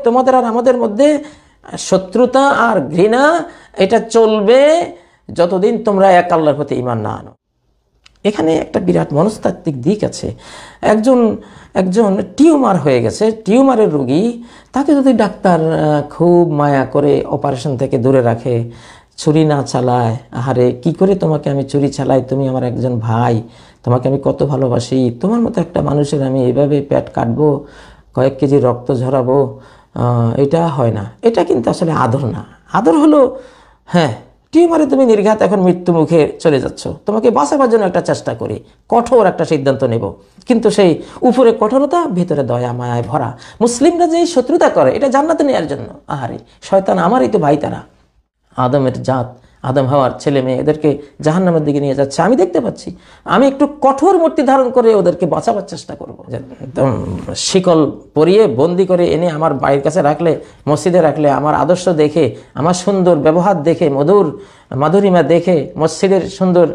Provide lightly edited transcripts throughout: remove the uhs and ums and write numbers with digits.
তোমাদের আর আমাদের মধ্যে শত্রুতা আর ঘৃণা এটা চলবে যতদিন তোমরা এক আল্লাহর প্রতি ঈমান না আনো। এখানে একটা বিরাট মনস্তাত্ত্বিক দিক আছে। একজন টিউমার হয়ে গেছে, টিউমারের রোগী, তাকে যদি ডাক্তার খুব মায়া করে অপারেশন থেকে দূরে রাখে, ছুরি না চালায়, আহারে কি করে তোমাকে আমি ছুরি চালাই, তুমি আমার একজন ভাই, তোমাকে আমি কত ভালোবাসি, তোমার মতো একটা মানুষের আমি এইভাবে পেট কাটবো, কয়েক কেজি রক্ত ঝরাবো, এটা হয় না। এটা কিন্তু আসলে আদর না। আদর হলো, হ্যাঁ টিউমারে তুমি নির্ঘাত এখন মৃত্যু মুখে চলে যাচ্ছ, তোমাকে বাঁচাবার জন্য একটা চেষ্টা করি, কঠোর একটা সিদ্ধান্ত নেব, কিন্তু সেই উপরে কঠোরতা, ভিতরে দয়া মায়ায় ভরা। মুসলিমরা যে শত্রুতা করে এটা জান্নাতে নেওয়ার জন্য। আহারে শয়তান আমারই তো ভাই, তারা আদমের জাত, আদম হাওয়ার ছেলে মেয়ে, এদেরকে জাহান্নামের দিকে নিয়ে যাচ্ছে, আমি দেখতে পাচ্ছি। আমি একটু কঠোর মূর্তি ধারণ করে ওদেরকে বাঁচাবার চেষ্টা করবো। একদম শিকল পরিয়ে বন্দি করে এনে আমার বাড়ির কাছে রাখলে, মসজিদে রাখলে, আমার আদর্শ দেখে, আমার সুন্দর ব্যবহার দেখে, মাধুরিমা দেখে, মসজিদের সুন্দর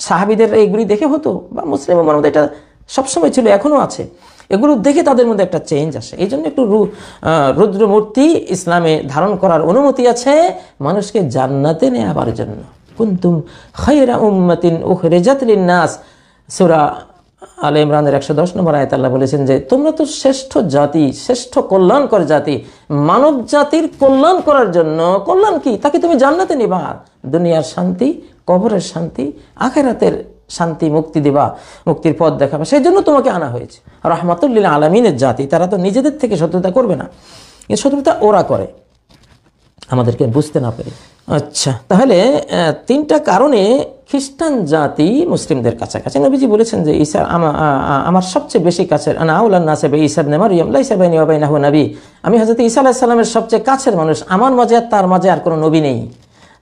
সাহাবীদের এইগুলি দেখে হতো, বা মুসলিম উম্মার মধ্যে এটা সবসময় ছিল, এখনও আছে, এগুলো দেখে তাদের মধ্যে একটা চেঞ্জ আসে। এই জন্য একটু রুদ্রমূর্তি ইসলামে ধারণ করার অনুমতি আছে মানুষকে জান্নাতে নেওয়ার জন্য। কুনতুম খায়রা উম্মাতিন উখরিজাত লিন-নাস, সূরা আলে ইমরানের 110 নম্বর আয়াতে আল্লাহ বলেছেন যে তোমরা তো শ্রেষ্ঠ জাতি, শ্রেষ্ঠ কল্যাণকর জাতি, মানব জাতির কল্যাণ করার জন্য। কল্যাণ কি? তাকে তুমি জান্নাতে নিবা, দুনিয়ার শান্তি, কবরের শান্তি, আখিরাতের শান্তি, মুক্তি দিবা, মুক্তির পথ দেখাবা, সেই জন্য তোমাকে আনা হয়েছে। রাহমাতুল লিল আলামিনের জাতি, তারা তো নিজেদের থেকে শত্রুতা করবে না, এই শত্রুতা ওরা করে আমাদেরকে বুঝতে না পেরে। আচ্ছা, তাহলে তিনটা কারণে খ্রিস্টান জাতি মুসলিমদের কাছাকাছি। নবীজি বলেছেন যে ঈসা আমার সবচেয়ে বেশি কাছের, আনা আউলান নাসি বিঈসা ইবনে মারইয়াম লাইসা বাইনি ওয়া বাইনাহু নবী, আমি হযরত ঈসা আলাইহিস সালামের সবচেয়ে কাছের মানুষ, আমার মাঝে আর তার মাঝে আর কোনো নবী নেই।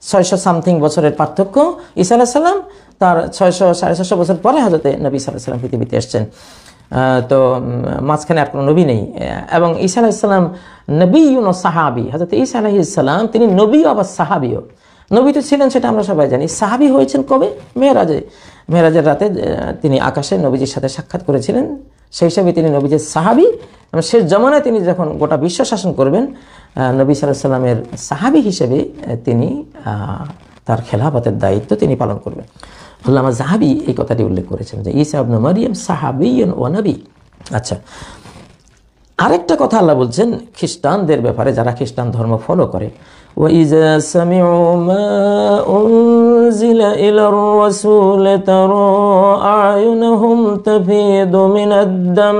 600 সামথিং বছরের পার্থক্য। ঈসা আলাইহিস সালাম তার 600-650 বছর পরে হযরত নবী সাল্লাল্লাহু আলাইহি ওয়াসাল্লাম পৃথিবীতে এসেছেন, তো মাঝখানে আর কোনো নবী নেই। এবং ঈসা আলাইহিস সালাম নবিয়ুন ও সাহাবী, হযরত ঈসা আলাইহিস সালাম তিনি নবী আবার সাহাবীও। নবী তো ছিলেন সেটা আমরা সবাই জানি, সাহাবী হয়েছেন কবে? মেরাজের রাতে তিনি আকাশে নবীজির সাথে সাক্ষাৎ করেছিলেন, সেই হিসাবে তিনি নবীজির সাহাবী। শেষ জমানায় তিনি যখন গোটা বিশ্ব শাসন করবেন, নবী সাল্লাল্লাহু আলাইহি ওয়াসাল্লামের সাহাবী হিসেবে তিনি তার খেলাফতের দায়িত্ব তিনি পালন করবেন। আল্লামা যাহাবী এই কথাটি উল্লেখ করেছেন যে ঈসা ইবনে মারইয়াম সাহাবিয়্যুন ওয়া নবী। আচ্ছা, আরেকটা কথা আল্লাহ বলছেন খ্রিস্টানদের ব্যাপারে, যারা খ্রিস্টান ধর্ম ফলো করে, ওয়া ইযা সামিউ মা উনজিলা ইলার রাসূল তারা আয়ুনুহুম তাফিদু মিনাদ দাম।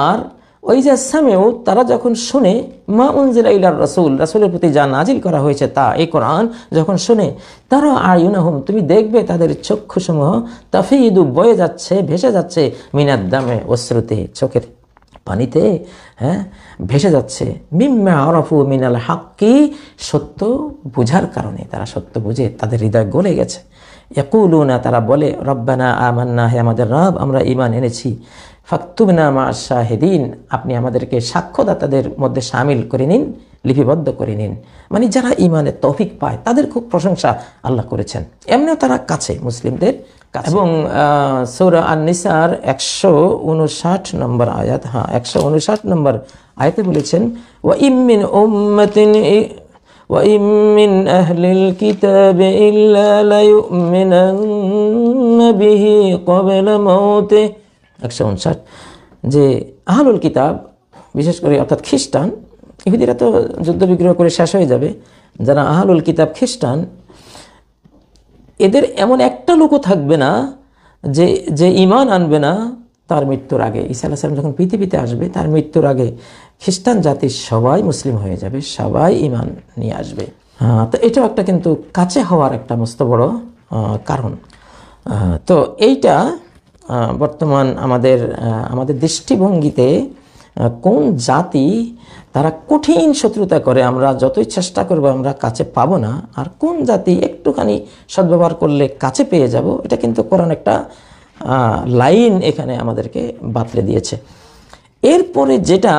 আর ওই যে সামিউ, তারা যখন শুনে, মা উনজিলা ইলার রাসূল, রাসূলের প্রতি যা নাজিল করা হয়েছে তা, এই কোরআন যখন শুনে, তারা আয়ুনুহুম, তুমি দেখবে তাদের চক্ষুসমূহ, তাফিদু বয়ে যাচ্ছে, ভেসে যাচ্ছে, মিনাদ দামে, অশ্রুতে, চোখের পানিতে, হ্যাঁ ভেসে যাচ্ছে, মিম্মা আরাফু মিনাল হাক্কি, সত্য বুঝার কারণে, তারা সত্য বুঝে তাদের হৃদয় গলে গেছে। ইয়াকুলুনা, তারা বলে, রব্বানা আমান্না, হে আমাদের রব আমরা ঈমান এনেছি, ফাকতুবনা মা'আশ শাহিদিন, আপনি আমাদেরকে সাক্ষ্যদাতাদের মধ্যে শামিল করে নিন, লিপিবদ্ধ করে নিন। মানে যারা ঈমানের তৌফিক পায় তাদের খুব প্রশংসা আল্লাহ করেছেন। এমনিও তারা কাছে, মুসলিমদের কাছে। এবং সূরা আন-নিসার 159 নম্বর আয়াত, 159 নম্বর আয়াতে বলেছেন, ওয়া ইমিন উম্মাতিন ওয়া ইমিন আহলিল কিতাবি ইল্লা লায়ুমিনান্না বিহি ক্বাবলা মাউতিহি। 159, যে আহলুল কিতাব, বিশেষ করে অর্থাৎ খ্রিস্টান, ইহুদিরা তো যুদ্ধ বিগ্রহ করে শেষ হয়ে যাবে, যারা আহলুল কিতাব খ্রিস্টান, এদের এমন একটা লোকও থাকবে না যে ঈমান আনবে না তার মৃত্যুর আগে। ঈসা আলাইহিস সালাম যখন পৃথিবীতে আসবে, তার মৃত্যুর আগে খ্রিস্টান জাতির সবাই মুসলিম হয়ে যাবে, সবাই ঈমান নিয়ে আসবে। তো এটাও একটা কিন্তু কাছে হওয়ার একটা মস্ত বড় কারণ। তো এইটা বর্তমান আমাদের দৃষ্টিভঙ্গিতে কোন জাতি তারা কঠিন শত্রুতা করে, আমরা যতই চেষ্টা করব আমরা কাছে পাবো না, আর কোন জাতি একটুখানি সদ্ব্যবহার করলে কাছে পেয়ে যাব, এটা কিন্তু কোরআন একটা লাইন এখানে আমাদেরকে বাতলে দিয়েছে। এরপরে যেটা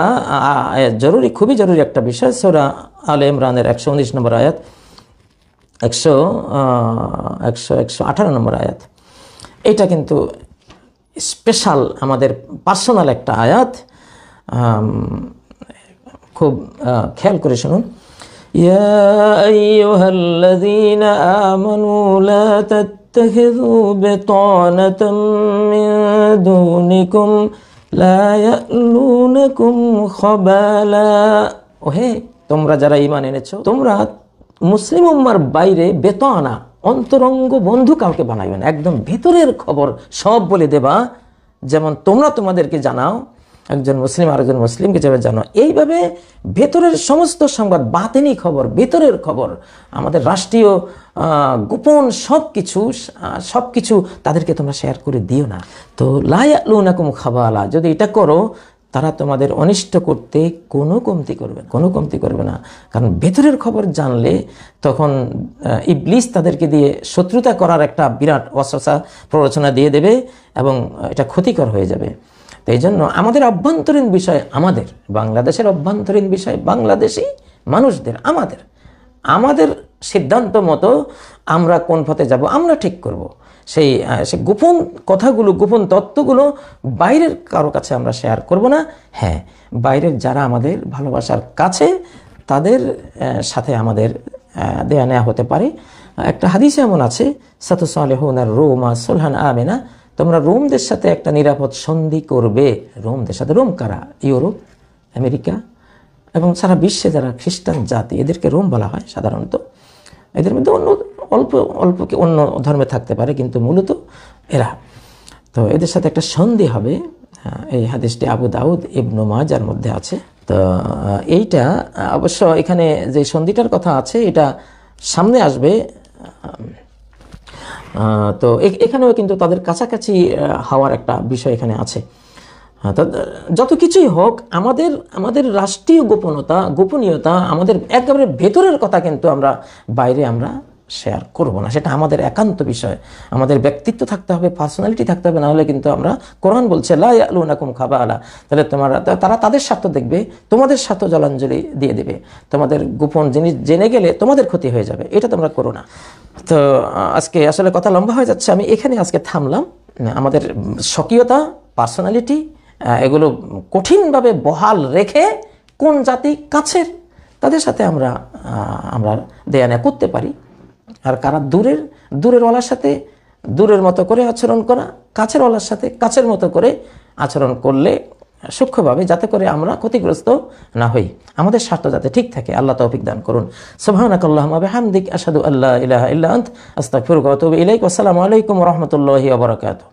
জরুরি, খুবই জরুরি একটা বিষয়, সূরা আলে ইমরানের 119 নম্বর আয়াত, 118 নম্বর আয়াত, এটা কিন্তু স্পেশাল আমাদের পার্সোনাল একটা আয়াত। খুব খেয়াল করে শুনুন। ইয়া আইয়ুহাল্লাযীনা আমানু লা তাত্তাখিযু বিতানাতাম মিন দুনিকুম লা ইয়ালুনাকুম খাবালা। ওহে তোমরা যারা ঈমান এনেছো, তোমরা মুসলিম উম্মার বাইরে বেতানা অন্তরঙ্গ বন্ধু কাউকে বানাইবে না। একদম ভেতরের খবর সব বলে দেবা, যেমন তোমরা তোমাদেরকে জানাও, একজন মুসলিম আরেকজন মুসলিমকে যেভাবে জানো, এইভাবে ভেতরের সমস্ত সংবাদ, বাতিনি খবর, ভেতরের খবর, আমাদের রাষ্ট্রীয় গোপন সব কিছু তাদেরকে তোমরা শেয়ার করে দিও না। তো লা ইয়ালুনাকুম খাবালা, যদি এটা করো তারা তোমাদের অনিষ্ট করতে কোনো কমতি করবে না। কারণ ভেতরের খবর জানলে তখন ইবলিস তাদেরকে দিয়ে শত্রুতা করার একটা বিরাট ওয়াসওয়াসা প্ররোচনা দিয়ে দেবে এবং এটা ক্ষতিকর হয়ে যাবে। তো এই জন্য আমাদের অভ্যন্তরীণ বিষয়, আমাদের বাংলাদেশের অভ্যন্তরীণ বিষয়, বাংলাদেশি মানুষদের, আমাদের সিদ্ধান্ত মতো আমরা কোন পথে যাব আমরা ঠিক করব। সেই গোপন কথাগুলো, গোপন তত্ত্বগুলো বাইরের কারো কাছে আমরা শেয়ার করব না। হ্যাঁ, বাইরের যারা আমাদের ভালোবাসার কাছে, তাদের সাথে আমাদের দেয়া নেওয়া হতে পারে। একটা হাদিসে এমন আছে, সাতুসালিহুনা রোমা সুলহান আমিনা, তোমরা রোমদের সাথে একটা নিরাপদ সন্ধি করবে। রোমদের সাথে, রোম কারা? ইউরোপ, আমেরিকা এবং সারা বিশ্বে যারা খ্রিস্টান জাতি, এদেরকে রোম বলা হয় সাধারণত। এদের মধ্যে অল্প অন্য ধর্মে থাকতে পারে, কিন্তু মূলত এরা। তো এদের সাথে একটা সন্ধি হবে। এই হাদিসটি আবু দাউদ ইবনু মাজার মধ্যে আছে। তো এইটা অবশ্য এখানে যে সন্ধিটার কথা আছে এটা সামনে আসবে। তো এখানেও কিন্তু তাদের কাছাকাছি হওয়ার একটা বিষয় এখানে আছে। যত কিছুই হোক, আমাদের রাষ্ট্রীয় গোপনীয়তা, আমাদের একেবারে ভেতরের কথা কিন্তু আমরা বাইরে শেয়ার করব না। সেটা আমাদের একান্ত বিষয়। আমাদের ব্যক্তিত্ব থাকতে হবে, পার্সোনালিটি থাকতে হবে, না হলে কিন্তু আমরা, কোরআন বলছে লা ইয়ালুনাকুম খাবালা, তাহলে তারা তাদের স্বার্থ দেখবে, তোমাদের স্বার্থ জলাঞ্জলি দিয়ে দেবে। তোমাদের গোপন জিনিস জেনে গেলে তোমাদের ক্ষতি হয়ে যাবে, এটা তোমরা করো না। তো আজকে আসলে কথা লম্বা হয়ে যাচ্ছে, আমি এখানে আজকে থামলাম। আমাদের স্বকীয়তা, পার্সোনালিটি, এগুলো কঠিনভাবে বহাল রেখে কোন জাতি কাছের, তাদের সাথে আমরা দেয়া নেয়া করতে পারি। আর কারা দূরের ওয়ালার সাথে দূরের মতো করে আচরণ করা, কাছের ওয়ালার সাথে কাছের মতো করে আচরণ করলে সূক্ষ্মভাবে, যাতে করে আমরা ক্ষতিগ্রস্ত না হই, আমাদের স্বার্থ যাতে ঠিক থাকে। আল্লাহ তৌফিক দান করুন। সুবহানাকাল্লাহুম্মা বিহামদিক, আশহাদু আল্লা ইলাহা ইল্লা আনতা, আস্তাগফিরুকা ওয়া আতুবু ইলাইক। আসসালামু আলাইকুম ওয়া রাহমাতুল্লাহি ওয়া বারাকাতুহু।